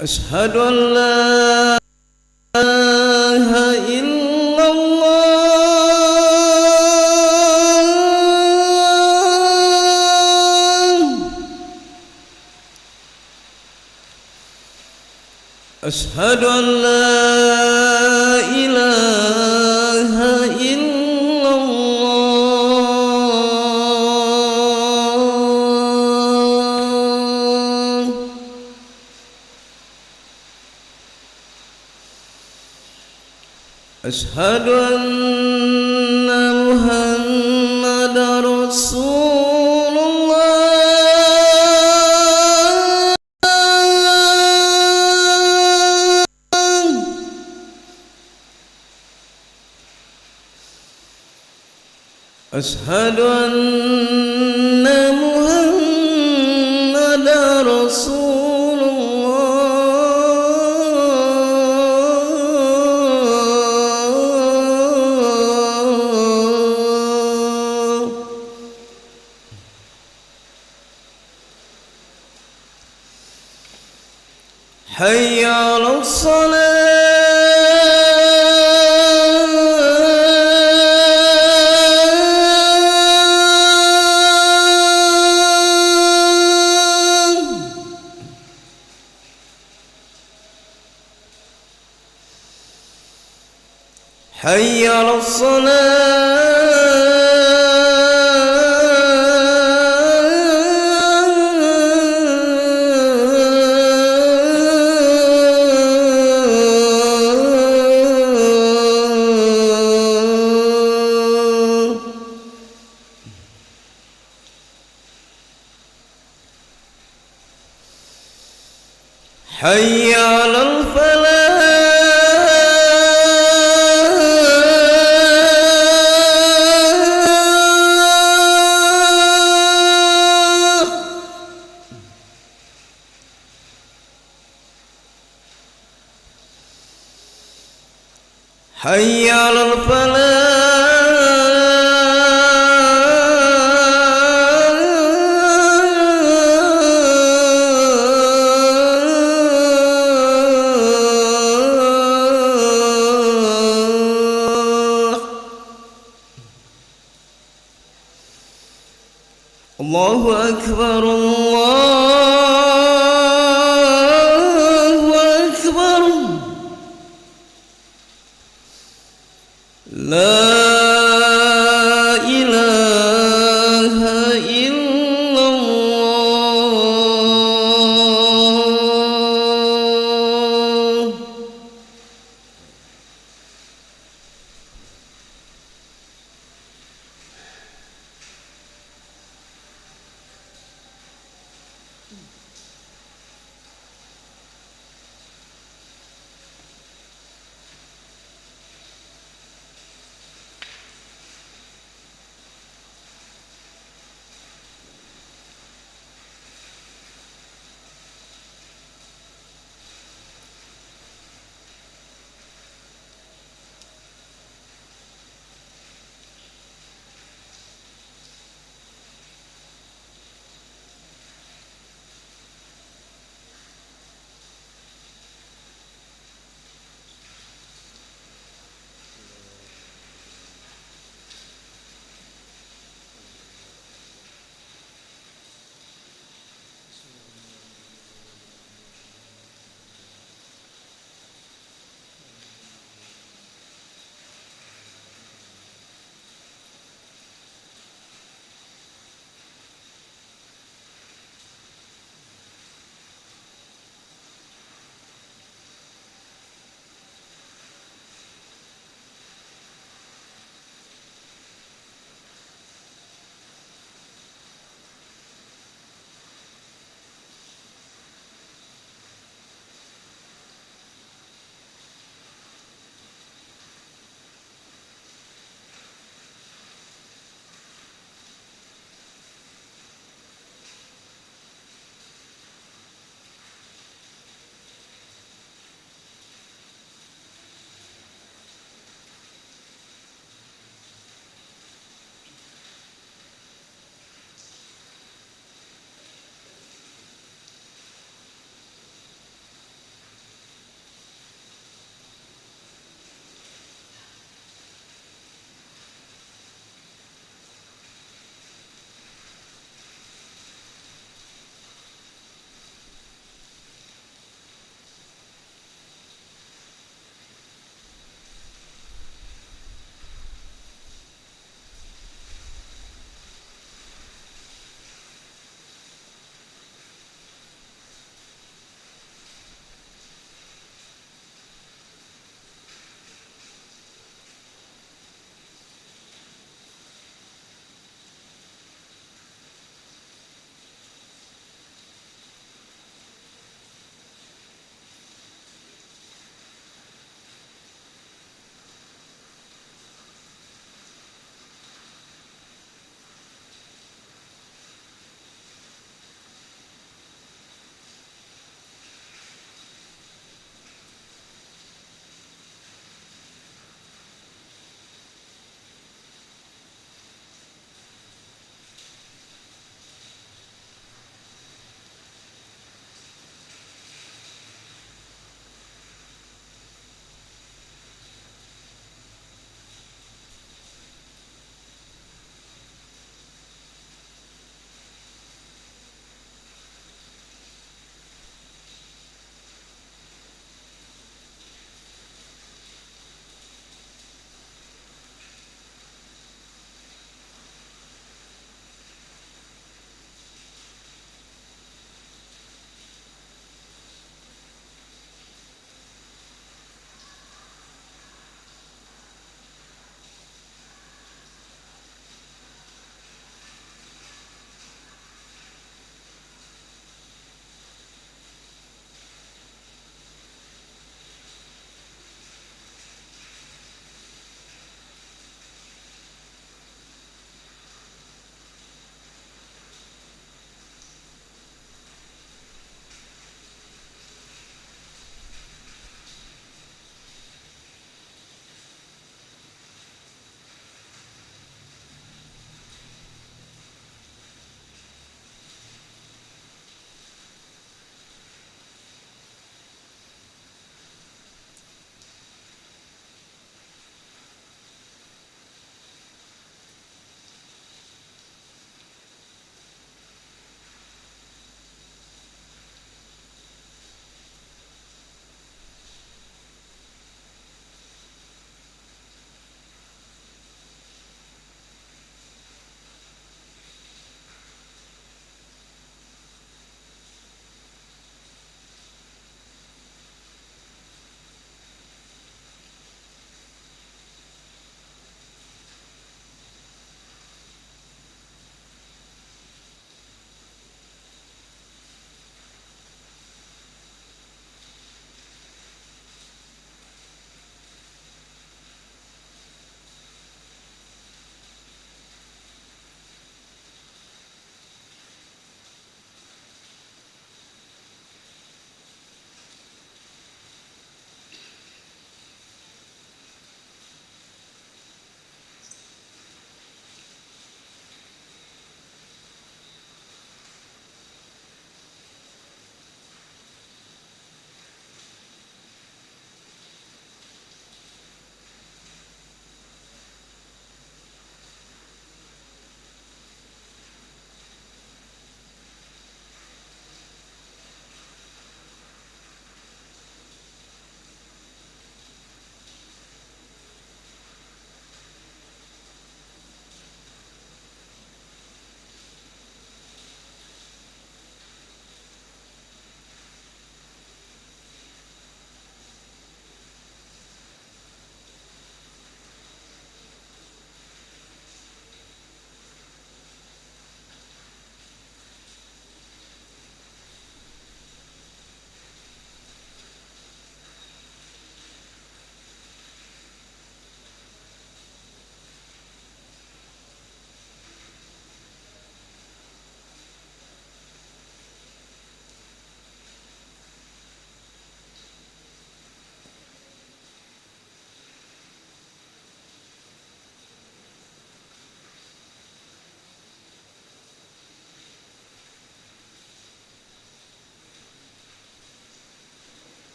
أشهد أن لا إله إلا الله. أشهد أن لا إله إلا الله. أشهد أن محمدا رسول الله. أشهد أن محمدا رسول الله. حي على الصلاة. حي على الصلاة. حي على الفلاح. حي على الفلاح. الله أكبر الله أكبر. لا إله إلا الله.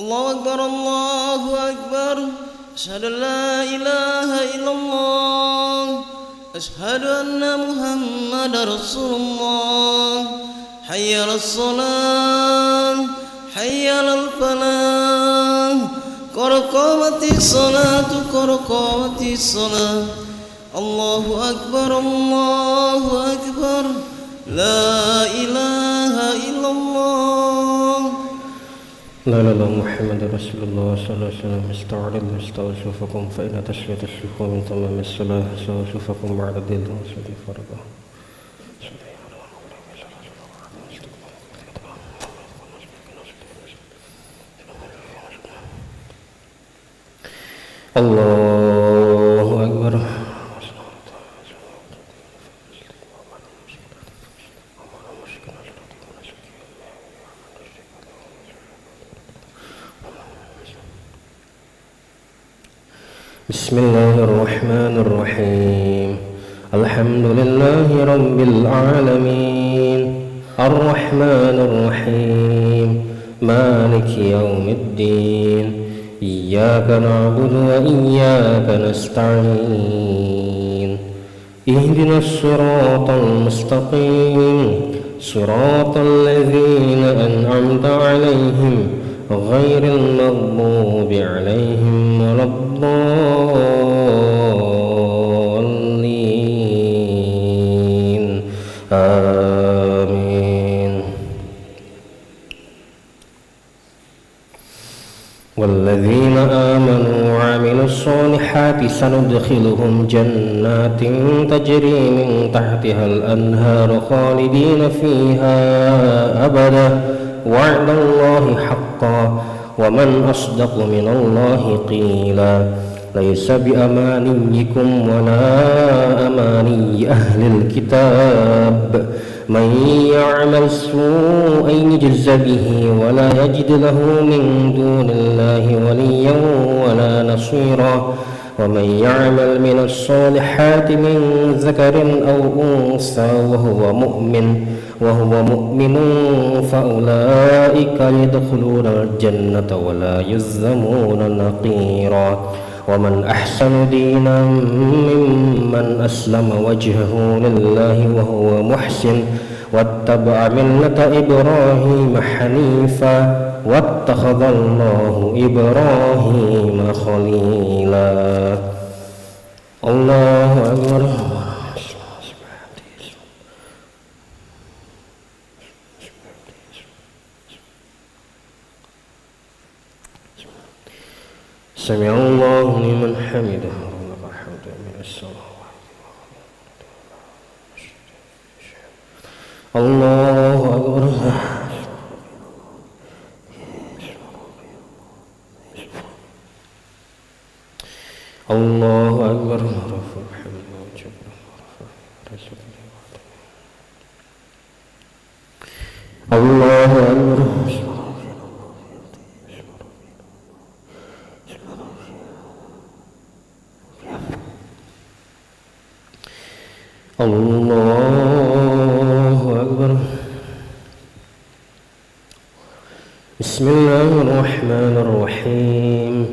الله أكبر الله أكبر أشهد أن لا إله إلا الله أشهد أن محمد رسول الله حي على الصلاة حي على الفلاح قد قامت الصلاة قد قامت الصلاة الله أكبر الله أكبر لا إله إلا الله لا إله إلا محمد رسول الله صلى الله عليه وسلم استعرض استوصفكم فإن تسوية الصفوف من تمام الصلاة استوصفكم بعد الدين وسوء فرضه الله أكبر بسم الله الرحمن الرحيم الحمد لله رب العالمين الرحمن الرحيم مالك يوم الدين إياك نعبد وإياك نستعين اهدنا الصراط المستقيم صراط الذين أنعمت عليهم غير المغضوب عليهم ولا الضالين آمين والذين آمنوا وعملوا الصالحات سندخلهم جنات تجري من تحتها الأنهار خالدين فيها أبدا وعد الله حقا ومن أصدق من الله قيلا ليس بأمانيكم ولا أماني أهل الكتاب من يعمل سوءا يجز به ولا يجد له من دون الله وليا ولا نصيرا ومن يعمل من الصالحات من ذكر أو أنثى وهو مؤمن فأولئك يدخلون الجنة ولا يظلمون نقيرا ومن أحسن دينا ممن أسلم وجهه لله وهو محسن واتبع ملة إبراهيم حنيفا واتخذ الله إبراهيم خليلا الله أكبر سمع الله لمن حمده ولك الحمد من السماوات الله أكبر الله أكبر الله أكبر الله أكبر بسم الله الرحمن الرحيم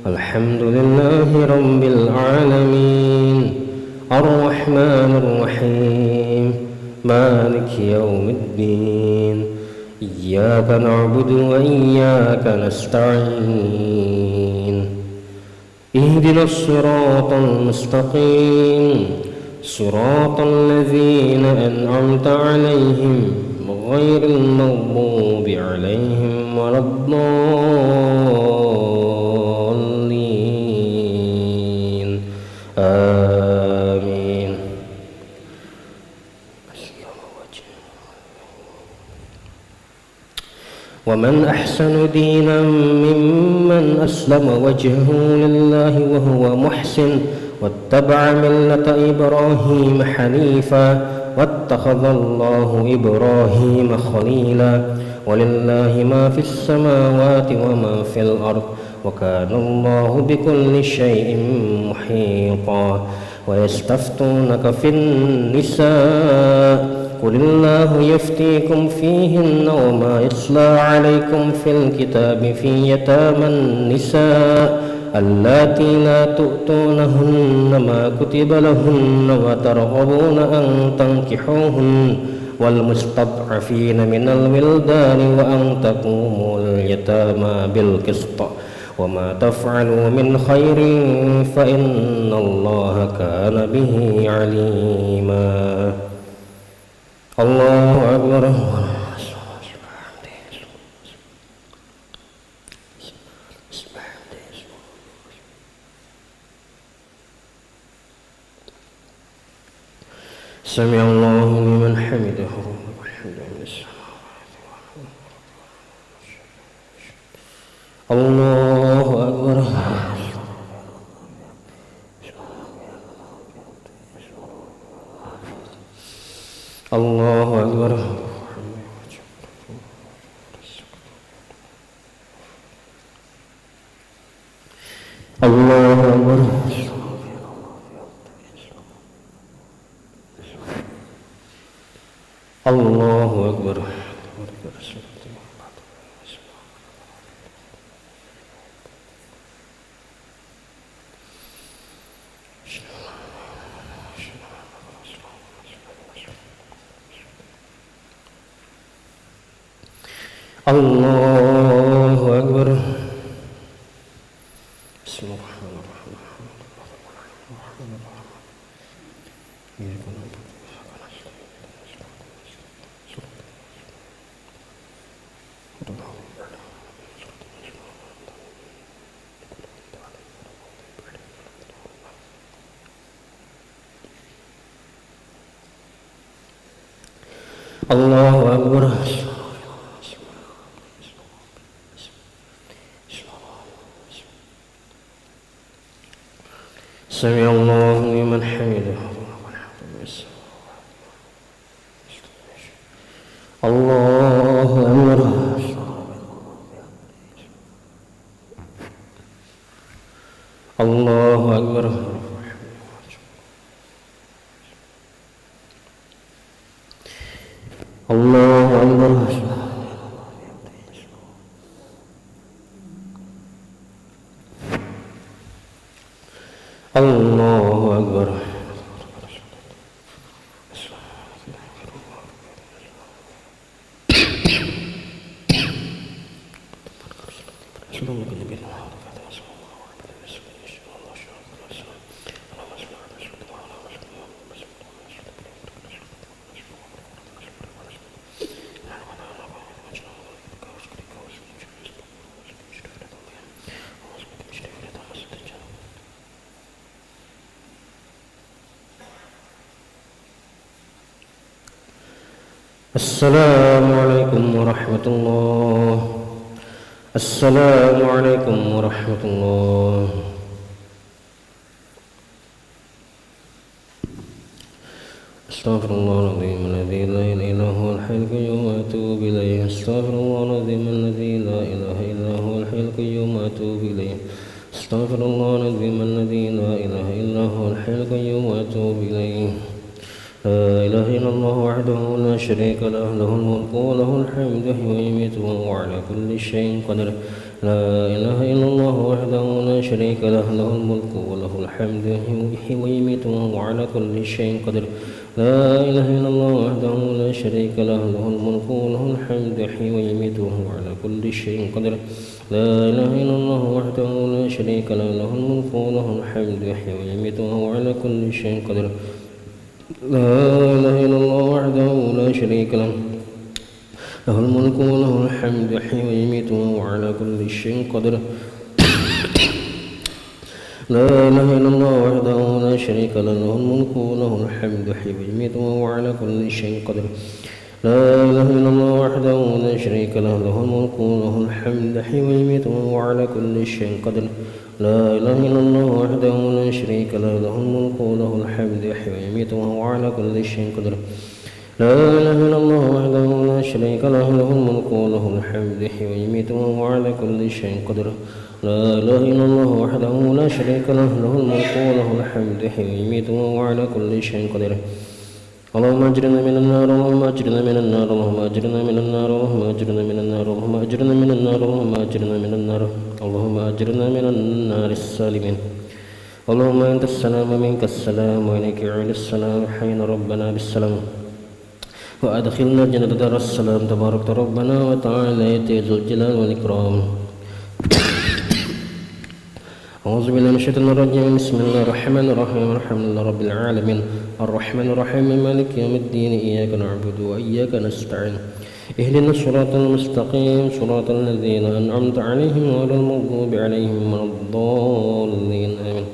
الحمد لله رب العالمين الرحمن الرحيم مالك يوم الدين إياك نعبد وإياك نستعين اهدنا الصراط المستقيم صراط الذين أنعمت عليهم غير المغضوب عليهم ولا الضالين آمين ومن أحسن دينا ممن أسلم وجهه لله وهو محسن واتبع ملة إبراهيم حنيفا واتخذ الله إبراهيم خليلا ولله ما في السماوات وما في الأرض وكان الله بكل شيء محيطا ويستفتونك في النساء قل الله يفتيكم فيهن وما يتلى عليكم في الكتاب في يتامى النساء اللاتي لا تؤتونهن ما كتب لهن وترغبون أن تنكحوهن والمستضعفين من الولدان وأن تقوموا اليتامى بالقسط وما تفعلوا من خير فإن الله كان به عليما. الله أكبر. سمع الله لمن حمده. الله أكبر. الله أكبر. الله أكبر. الله أكبر. الله أكبر. بسم الله الرحمن الرحيم. الله أكبر. سمع الله لمن حمده. الله أكبر. الله أكبر. الله أكبر. الله أكبر. السلام عليكم ورحمة الله. السلام عليكم ورحمة الله. استغفر الله العظيم الذي لا إله إلا هو الحي القيوم وأتوب إليه. استغفر الله العظيم الذي لا إله إلا هو الحي القيوم وأتوب إليه. استغفر الله العظيم الذي لا إله إلا هو الحي القيوم وأتوب إليه. لا إله إلا الله وحده لا شريك له له الملك وله الحمد ويميت وهو على كل شيء قدير. لا إله إلا الله وحده لا شريك له له الملك وله الحمد ويميت وهو على كل شيء قدير. لا إله إلا الله وحده لا شريك له له الملك وله الحمد ويميت وهو على كل شيء قدير. لا إله إلا الله وحده لا شريك له له الملك وله الحمد ويميت وهو على كل شيء قدير. لا إله إلا الله وحده لا شريك له له الملك وله الحمد يحيي ويميت وهو على كل شيء قدير. لا إله إلا الله وحده لا شريك له له الملك وله الحمد يحيي ويميت وهو على كل شيء قدير. لا إله إلا الله وحده لا شريك له له الملك وله الحمد يحيي ويميت وهو على كل شيء قدير. لا إله إلا الله وحده لا شريك له له الملك وله الحمد يحيي ويميت وهو على كل شيء قدير. لا إله إلا الله وحده لا شريك له له الملك وله الحمد يحيي ويميت وهو على كل شيء قدير. لا إله إلا الله وحده لا شريك له له الملك وله الحمد يحيي ويميت وهو على كل شيء قدير. اللهم أجرنا من النار اللهم أجرنا من النار اللهم أجرنا من النار اللهم أجرنا من النار اللهم أجرنا من النار اللهم أجرنا من النار اللهم أجرنا من النار السالمين. اللهم أنت السلام ومنك السلام وإليك يعود السلام حين ربنا بالسلام وأدخلنا جنة دار السلام تبارك ربنا وتعالى يا ذو الجلال والإكرام. أعوذ بالله من الشيطان الرجيم بسم الله الرحمن الرحيم الحمد لله رب العالمين الرحمن الرحيم مالك يوم الدين إياك نعبد وإياك نستعين اهدنا الصراط المستقيم صراط الذين أنعمت عليهم غير المغضوب عليهم ولا الضالين آمين.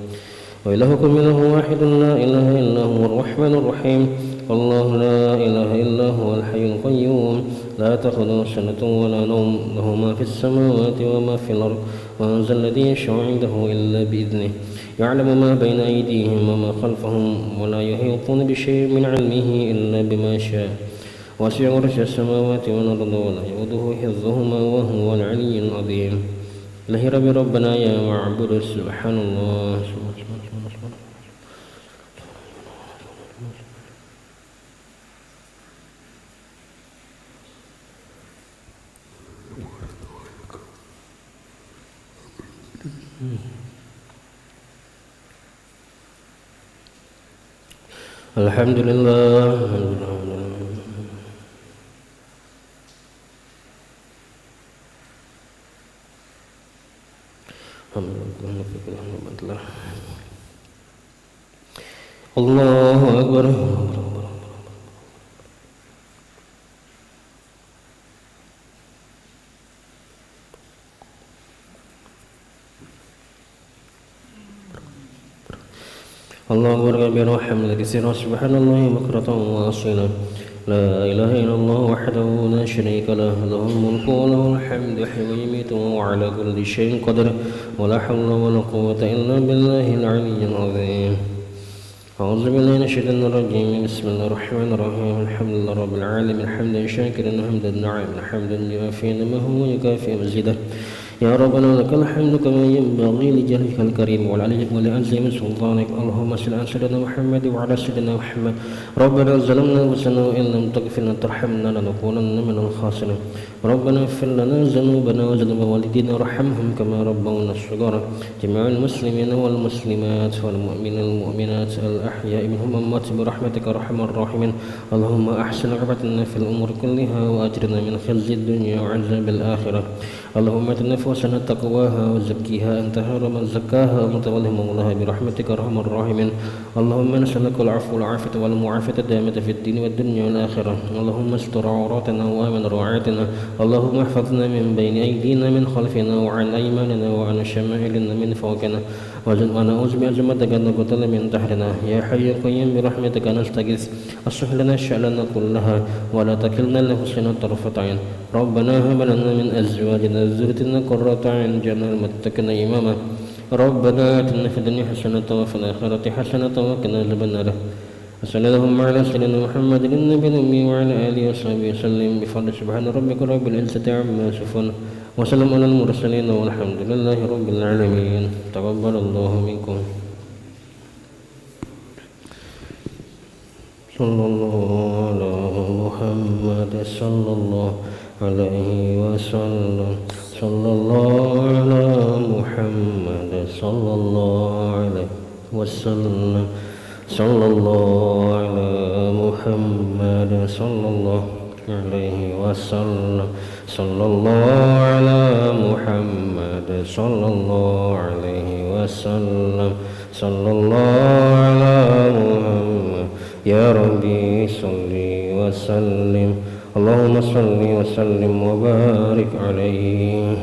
وإلهكم إله واحد لا إله إلا هو الرحمن الرحيم الله لا إله إلا هو الحي القيوم لا تأخذه سنة ولا نوم له ما في السماوات وما في الأرض من ذا الذي يشفع عنده إلا بإذنه يعلم ما بين أيديهم وما خلفهم ولا يحيطون بشيء من علمه إلا بما شاء وسع عرش السماوات والأرض ولا يؤوده حفظهما وهو العلي العظيم. إله رب ربنا يا معبود سبحان الله. الحمد لله الله أكبر. الله أكبر كبيرا وحمدا كثيرا سبحان الله بكرة وأصيلا لا إله إلا الله وحده لا شريك له له الملك وله الحمد يحيي ويميت وهو على كل شيء قدير ولا حول ولا قوة إلا بالله العلي العظيم. أعوذ بالله من الشيطان الرجيم بسم الله الرحمن الرحيم الحمد لله رب العالمين حمدا شاكرا حمدا ناعما حمدا يوافي نعمه ويكافئ مزيده. يا ربنا لك الحمد كما ينبغي لجلالك الكريم ولعظيم سلطانك. اللهم صل على سيدنا محمد وعلى سيدنا محمد. ربنا ظلمنا انفسنا وان لم تغفر لنا وترحمنا لنكونن من الخاسرين. ربنا اغفر لنا ذنوبنا وذنوب والدينا وارحمهم كما ربونا صغارا. جميع المسلمين والمسلمات والمؤمنين والمؤمنات الاحياء منهم والاموات برحمتك ارحم الراحمين. اللهم احسن عقبتنا في الامور كلها واجرنا من خزي الدنيا وعذاب الاخره. اللهم ات نفوسنا تقواها وزكيها انت خير من زكاها وانت ولي مولاها برحمتك ارحم الراحمين. اللهم نسالك العفو والعافيه والمعافاه الدائمه في الدين والدنيا والاخره. اللهم استر عوراتنا وامن روعاتنا. اللهم احفظنا من بين ايدينا من خلفنا وعن ايماننا وعن شمائلنا من فوقنا ونعوذ بعظمتك ان نقتل من تحتنا. يا حي يا قيوم برحمتك نستغيث اصلح لنا شأننا كلها ولا تكلنا لنفسنا طرفة عين. ربنا هب لنا من ازواجنا وذريتنا قرة اعين واجعلنا للمتقين اماما. ربنا اتنا في الدنيا حسنة وفي الآخرة حسنة وقنا عذاب النار. وصلى اللهم على سيدنا محمد النبي الأمي وعلى آله وصحبه وسلم بفضل سبحان ربك رب العزة عما يصفون وسلام على المرسلين والحمد لله رب العالمين. تقبل الله منكم. صلى الله على محمد صلى الله عليه وسلم صلى الله على محمد صلى الله عليه وسلم صلى الله على محمد صلى الله عليه وسلم صلى الله على محمد صلى الله عليه وسلم صلى الله على محمد. يا ربي صل وسلم اللهم صل وسلم وبارك عليه.